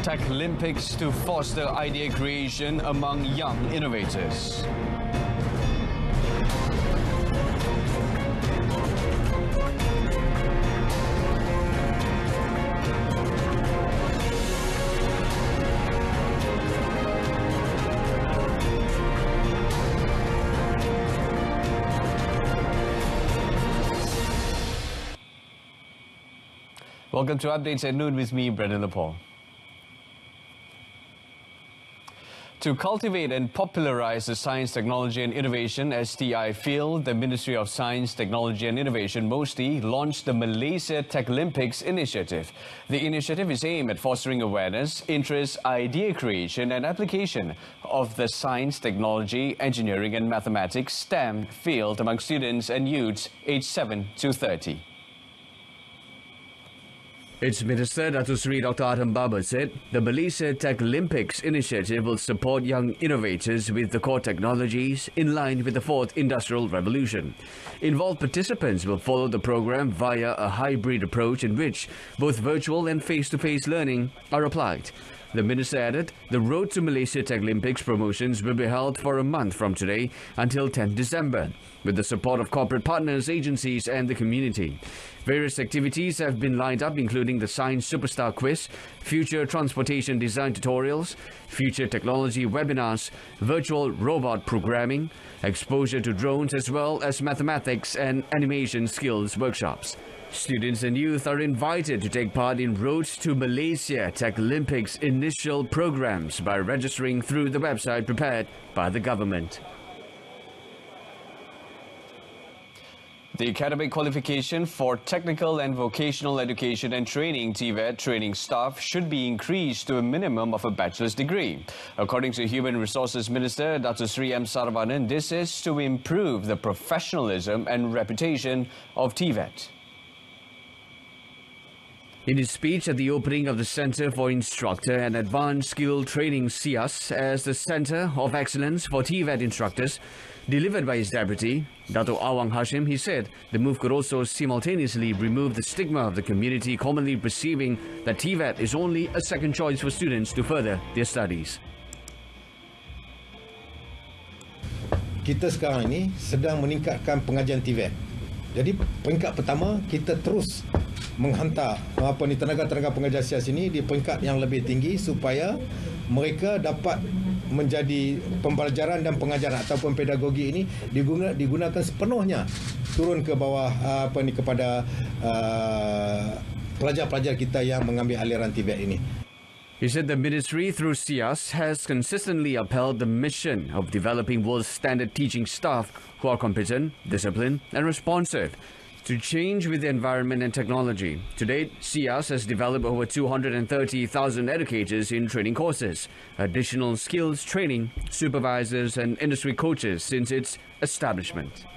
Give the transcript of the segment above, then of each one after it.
Tech Olympics to foster idea creation among young innovators. Welcome to Updates at Noon with me, Brendan Lepore. To cultivate and popularize the science, technology and innovation STI field, the Ministry of Science, Technology and Innovation MOSTI launched the Malaysia Tech Olympics initiative. The initiative is aimed at fostering awareness, interest, idea creation and application of the science, technology, engineering and mathematics STEM field among students and youths aged 7 to 30. Its Minister, Datuk Seri Dr. Adam Babar said the Malaysia Tech Olympics initiative will support young innovators with the core technologies in line with the fourth industrial revolution. Involved participants will follow the program via a hybrid approach in which both virtual and face-to-face learning are applied. The Minister added the Road to Malaysia Tech Olympics promotions will be held for a month from today until 10 December, with the support of corporate partners, agencies and the community. Various activities have been lined up, including the Science Superstar Quiz, future transportation design tutorials, future technology webinars, virtual robot programming, exposure to drones, as well as mathematics and animation skills workshops. Students and youth are invited to take part in Road to Malaysia Tech Olympics initial programs by registering through the website prepared by the government. The academic qualification for technical and vocational education and training TVET training staff should be increased to a minimum of a bachelor's degree. According to Human Resources Minister Dr. Sri M. Saravanan, this is to improve the professionalism and reputation of TVET. In his speech at the opening of the Centre for Instructor and Advanced Skill Training SIAS as the Centre of Excellence for TVET Instructors, delivered by his deputy, Dato' Awang Hashim, he said the move could also simultaneously remove the stigma of the community commonly perceiving that TVET is only a second choice for students to further their studies. Kita sekarang ini sedang meningkatkan pengajian TVET. Jadi peringkat pertama kita terus menghantar tenaga-tenaga pengajar SIAS ini di peringkat yang lebih tinggi supaya mereka dapat menjadi pembelajaran dan pengajaran ataupun pedagogi ini digunakan sepenuhnya turun ke bawah kepada pelajar-pelajar kita yang mengambil aliran TVET ini. He said the ministry through SIAS has consistently upheld the mission of developing world standard teaching staff who are competent, disciplined and responsive to change with the environment and technology. To date, SIAS has developed over 230,000 educators in training courses, additional skills training, supervisors and industry coaches since its establishment.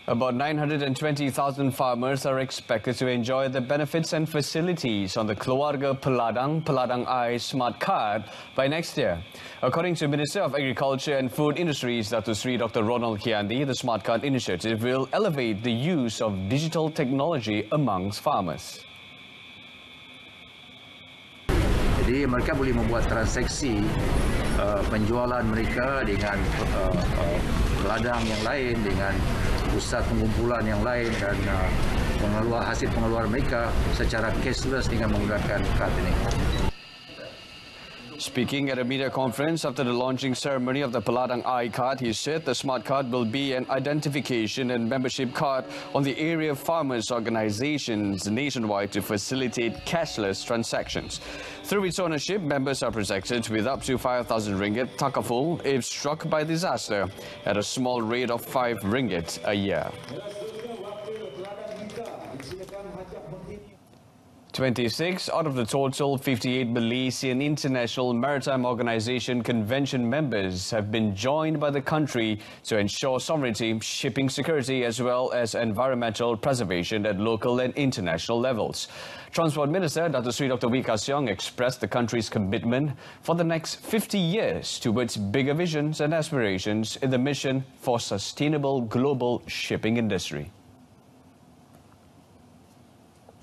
About 920,000 farmers are expected to enjoy the benefits and facilities on the Keluarga Peladang Ai Smart Card by next year. According to Minister of Agriculture and Food Industries, Datuk Seri Dr. Ronald Kiandi, the Smart Card initiative will elevate the use of digital technology amongst farmers. Jadi mereka boleh membuat transaksi penjualan mereka dengan peladang yang lain, dengan pusat pengumpulan yang lain dan hasil pengeluaran mereka secara cashless dengan menggunakan kad ini. Speaking at a media conference after the launching ceremony of the Peladang Ai card, he said the smart card will be an identification and membership card on the area farmers organizations nationwide to facilitate cashless transactions. Through its ownership, members are protected with up to 5,000 ringgit takaful if struck by disaster at a small rate of 5 ringgit a year. 26 out of the total 58 Malaysian International Maritime Organization Convention members have been joined by the country to ensure sovereignty, shipping security as well as environmental preservation at local and international levels. Transport Minister Datuk Seri Dr. Wee Ka Siong expressed the country's commitment for the next 50 years towards bigger visions and aspirations in the mission for sustainable global shipping industry.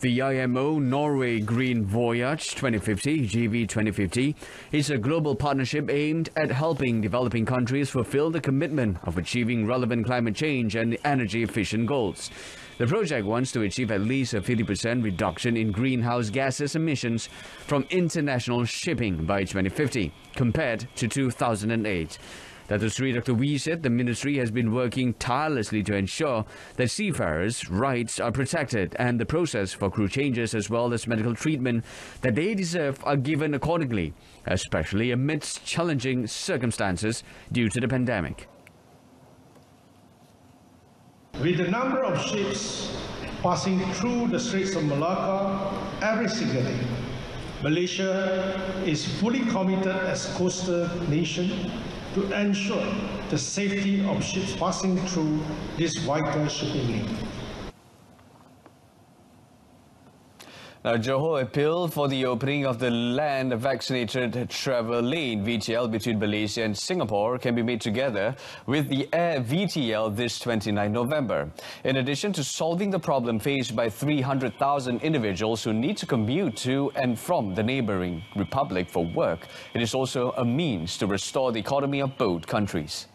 The IMO Norway Green Voyage 2050, GV 2050, is a global partnership aimed at helping developing countries fulfill the commitment of achieving relevant climate change and energy-efficient goals. The project wants to achieve at least a 50% reduction in greenhouse gases emissions from international shipping by 2050, compared to 2008. Dr. Wee said the ministry has been working tirelessly to ensure that seafarers' rights are protected and the process for crew changes as well as medical treatment that they deserve are given accordingly, especially amidst challenging circumstances due to the pandemic. With the number of ships passing through the Straits of Malacca every single day, Malaysia is fully committed as a coastal nation to ensure the safety of ships passing through this vital shipping link. Now, Johor appealed for the opening of the land vaccinated travel lane VTL between Malaysia and Singapore can be made together with the Air VTL this 29 November. In addition to solving the problem faced by 300,000 individuals who need to commute to and from the neighbouring republic for work, it is also a means to restore the economy of both countries.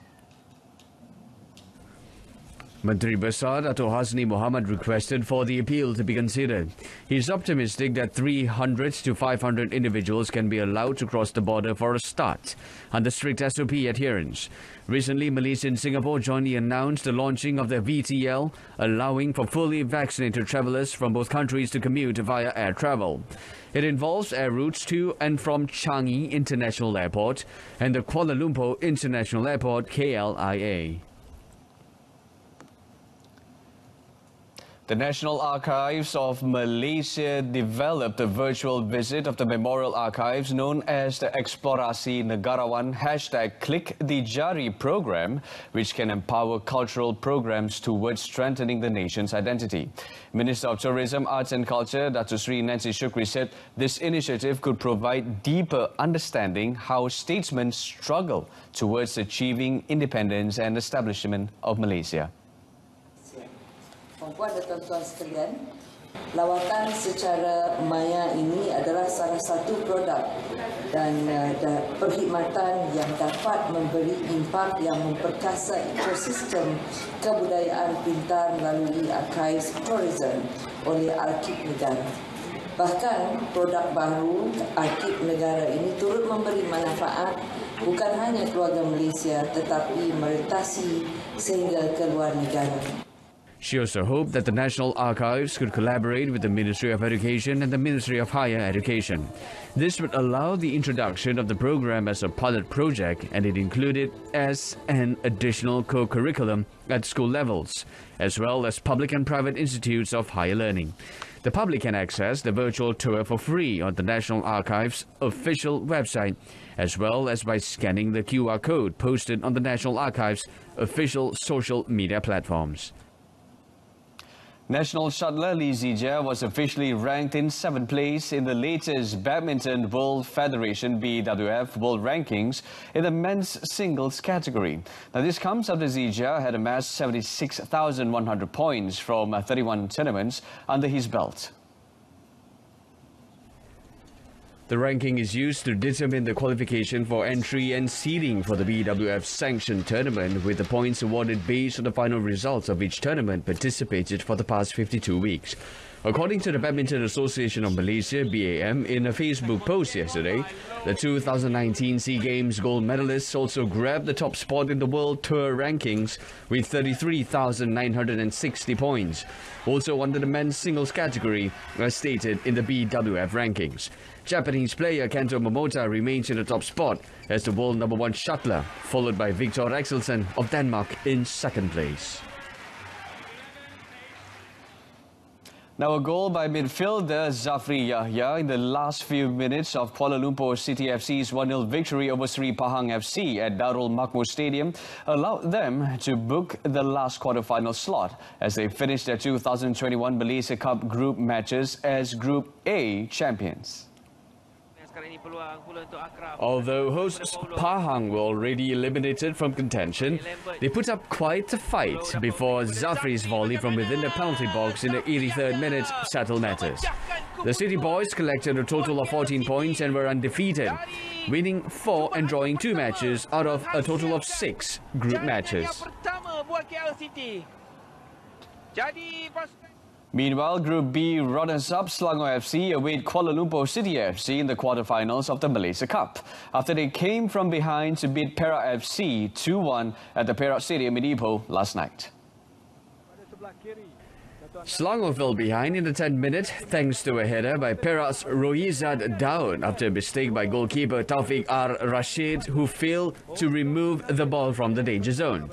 Menteri Besar Dato' Hasni Mohamad requested for the appeal to be considered. He is optimistic that 300 to 500 individuals can be allowed to cross the border for a start under strict SOP adherence. Recently, Malaysia and Singapore jointly announced the launching of the VTL, allowing for fully vaccinated travellers from both countries to commute via air travel. It involves air routes to and from Changi International Airport and the Kuala Lumpur International Airport KLIA. The National Archives of Malaysia developed a virtual visit of the Memorial Archives known as the Eksplorasi Negarawan #ClickDiJari program, which can empower cultural programs towards strengthening the nation's identity. Minister of Tourism, Arts and Culture, Dato' Sri Nancy Shukri said this initiative could provide deeper understanding how statesmen struggle towards achieving independence and establishment of Malaysia. Puan dan tuan-tuan sekalian, lawatan secara maya ini adalah salah satu produk dan perkhidmatan yang dapat memberi impak yang memperkasa ekosistem kebudayaan pintar melalui Archives Tourism oleh Arkib Negara. Bahkan produk baru Arkib Negara ini turut memberi manfaat bukan hanya keluarga Malaysia tetapi merentasi sehingga ke luar negara. She also hoped that the National Archives could collaborate with the Ministry of Education and the Ministry of Higher Education. This would allow the introduction of the program as a pilot project, and it included as an additional co-curriculum at school levels, as well as public and private institutes of higher learning. The public can access the virtual tour for free on the National Archives official website, as well as by scanning the QR code posted on the National Archives official social media platforms. National shuttler Lee Zijia was officially ranked in 7th place in the latest Badminton World Federation BWF World Rankings in the men's singles category. Now this comes after Zijia had amassed 76,100 points from 31 tournaments under his belt. The ranking is used to determine the qualification for entry and seeding for the BWF sanctioned tournament, with the points awarded based on the final results of each tournament participated for the past 52 weeks. According to the Badminton Association of Malaysia, BAM, in a Facebook post yesterday, the 2019 SEA Games gold medalists also grabbed the top spot in the World Tour rankings with 33,960 points. Also under the men's singles category, as stated in the BWF rankings. Japanese player Kento Momota remains in the top spot as the world #1 shuttler, followed by Victor Axelsen of Denmark in 2nd place. Now a goal by midfielder Zafri Yahya in the last few minutes of Kuala Lumpur City FC's 1-0 victory over Sri Pahang FC at Darul Makmur Stadium allowed them to book the last quarter-final slot as they finished their 2021 Malaysia Cup group matches as Group A champions. Although hosts Pahang were already eliminated from contention, they put up quite a fight before Zafri's volley from within the penalty box in the 83rd minute settled matters. The City Boys collected a total of 14 points and were undefeated, winning 4 and drawing 2 matches out of a total of 6 group matches. Meanwhile, Group B runners-up Selangor FC await Kuala Lumpur City FC in the quarterfinals of the Malaysia Cup after they came from behind to beat Perak FC 2-1 at the Perak Stadium in Ipoh last night. Selangor fell behind in the 10th minute thanks to a header by Perak's Rohizad Daud after a mistake by goalkeeper Taufik Rashid, who failed to remove the ball from the danger zone.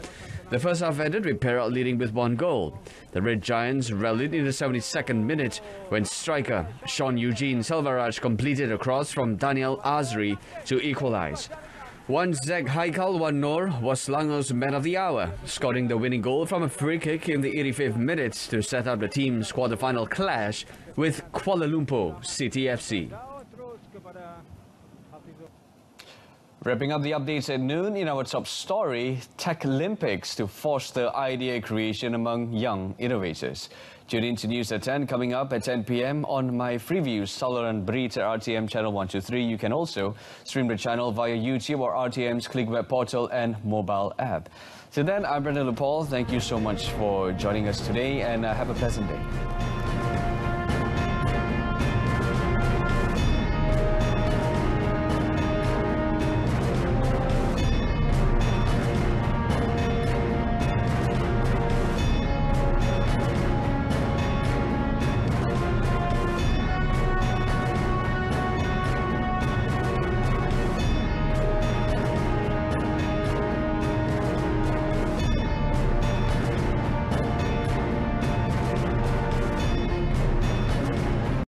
The first half ended with Perak leading with 1 goal. The Red Giants rallied in the 72nd minute when striker Sean Eugene Selvaraj completed a cross from Daniel Azri to equalise. One Zeg Haikal, one Noor was Selangor's man of the hour, scoring the winning goal from a free kick in the 85th minute to set up the team's quarter-final clash with Kuala Lumpur City FC. Wrapping up the updates at noon in our top story, Tech Olympics to foster idea creation among young innovators. Tune in to News at 10 coming up at 10 p.m. on my Freeview Saluran Berita RTM channel 123. You can also stream the channel via YouTube or RTM's Click Web portal and mobile app. Till then, I'm Brendan Lupol. Thank you so much for joining us today and have a pleasant day.